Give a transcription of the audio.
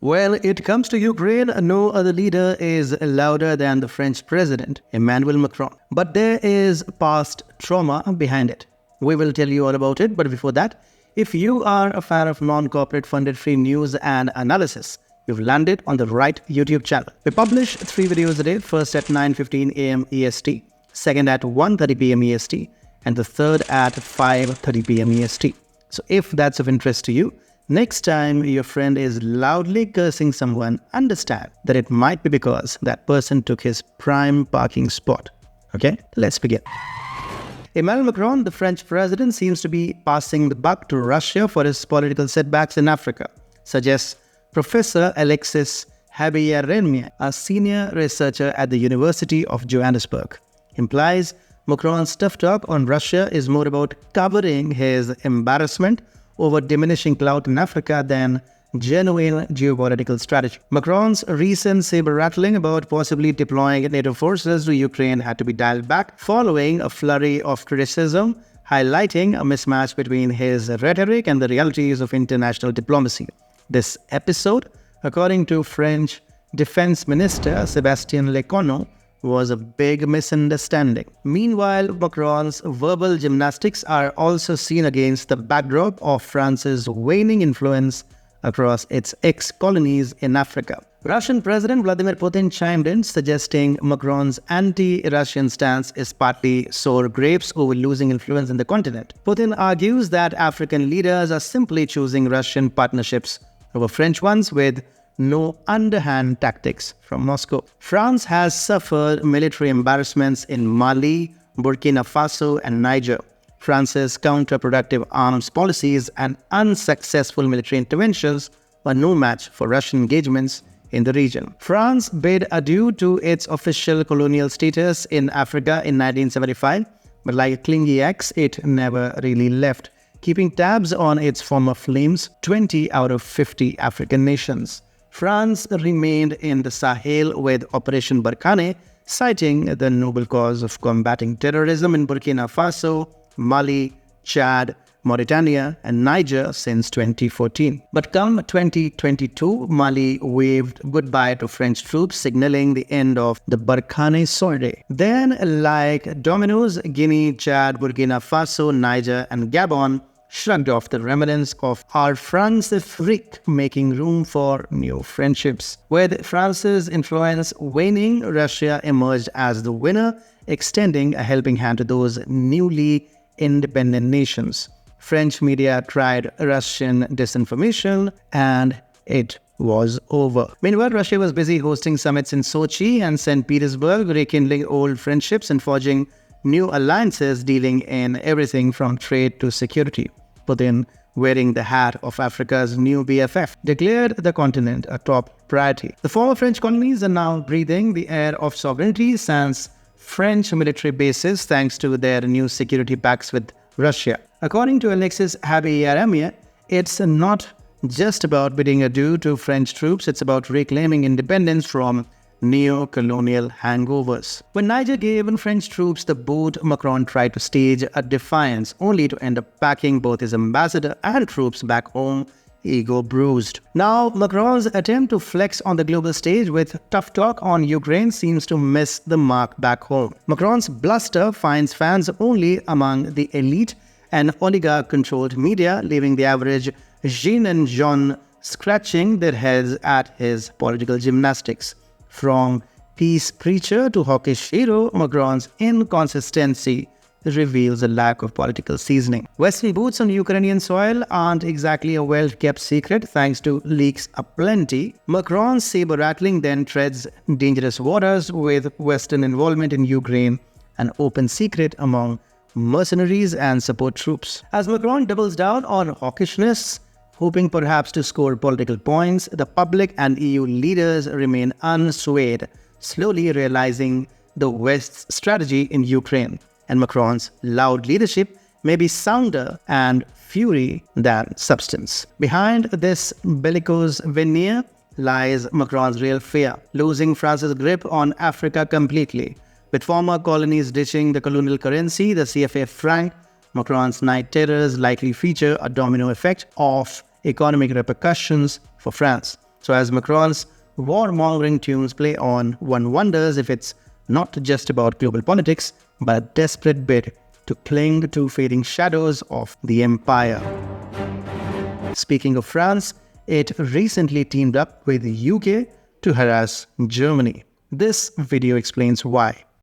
When it comes to Ukraine, no other leader is louder than the French president, Emmanuel Macron. But there is past trauma behind it. We will tell you all about it, but before that, if you are a fan of non-corporate funded free news and analysis, you've landed on the right YouTube channel. We publish 3 videos a day, first at 9:15 AM EST, second at 1:30 PM EST, and the third at 5:30 PM EST. So if that's of interest to you, next time your friend is loudly cursing someone, understand that it might be because that person took his prime parking spot. Okay, let's begin. Emmanuel Macron, the French president, seems to be passing the buck to Russia for his political setbacks in Africa, suggests Professor Alexis Habiyer-Renmier, a senior researcher at the University of Johannesburg. Implies Macron's tough talk on Russia is more about covering his embarrassment over diminishing clout in Africa than genuine geopolitical strategy. Macron's recent saber-rattling about possibly deploying NATO forces to Ukraine had to be dialed back following a flurry of criticism, highlighting a mismatch between his rhetoric and the realities of international diplomacy. This episode, according to French Defense Minister Sébastien Lecornu, was a big misunderstanding. Meanwhile, Macron's verbal gymnastics are also seen against the backdrop of France's waning influence across its ex-colonies in Africa. Russian President Vladimir Putin chimed in, suggesting Macron's anti-Russian stance is partly sour grapes over losing influence in the continent. Putin argues that African leaders are simply choosing Russian partnerships over French ones with no underhand tactics from Moscow. France has suffered military embarrassments in Mali, Burkina Faso, and Niger. France's counterproductive arms policies and unsuccessful military interventions were no match for Russian engagements in the region. France bid adieu to its official colonial status in Africa in 1975, but like a clingy ex, it never really left, keeping tabs on its former flames, 20 out of 50 African nations. France remained in the Sahel with Operation Barkhane, citing the noble cause of combating terrorism in Burkina Faso, Mali, Chad, Mauritania, and Niger since 2014. But come 2022, Mali waved goodbye to French troops, signaling the end of the Barkhane soiree. Then, like dominoes, Guinea, Chad, Burkina Faso, Niger, and Gabon shrugged off the remnants of our France Afrique, making room for new friendships. With France's influence waning, Russia emerged as the winner, extending a helping hand to those newly independent nations. French media tried Russian disinformation, and it was over. Meanwhile, Russia was busy hosting summits in Sochi and St. Petersburg, rekindling old friendships and forging new alliances, dealing in everything from trade to security. Putin, wearing the hat of Africa's new BFF, declared the continent a top priority. The former French colonies are now breathing the air of sovereignty sans French military bases thanks to their new security pacts with Russia. According to Alexis Habiyer-Renmier, it's not just about bidding adieu to French troops, it's about reclaiming independence from neo-colonial hangovers. When Niger gave French troops the boot, Macron tried to stage a defiance, only to end up packing both his ambassador and troops back home, ego bruised. Now, Macron's attempt to flex on the global stage with tough talk on Ukraine seems to miss the mark back home. Macron's bluster finds fans only among the elite and oligarch-controlled media, leaving the average Jean and Jeanne scratching their heads at his political gymnastics. From peace preacher to hawkish hero, Macron's inconsistency reveals a lack of political seasoning. Western boots on Ukrainian soil aren't exactly a well-kept secret thanks to leaks aplenty. Macron's saber-rattling then treads dangerous waters with Western involvement in Ukraine, an open secret among mercenaries and support troops. As Macron doubles down on hawkishness, hoping perhaps to score political points, the public and EU leaders remain unswayed, slowly realizing the West's strategy in Ukraine. And Macron's loud leadership may be sounder and fury than substance. Behind this bellicose veneer lies Macron's real fear, losing France's grip on Africa completely. With former colonies ditching the colonial currency, the CFA franc, Macron's night terrors likely feature a domino effect of economic repercussions for France. So as Macron's warmongering tunes play on, one wonders if it's not just about global politics, but a desperate bid to cling to fading shadows of the empire. Speaking of France, it recently teamed up with the UK to harass Germany. This video explains why.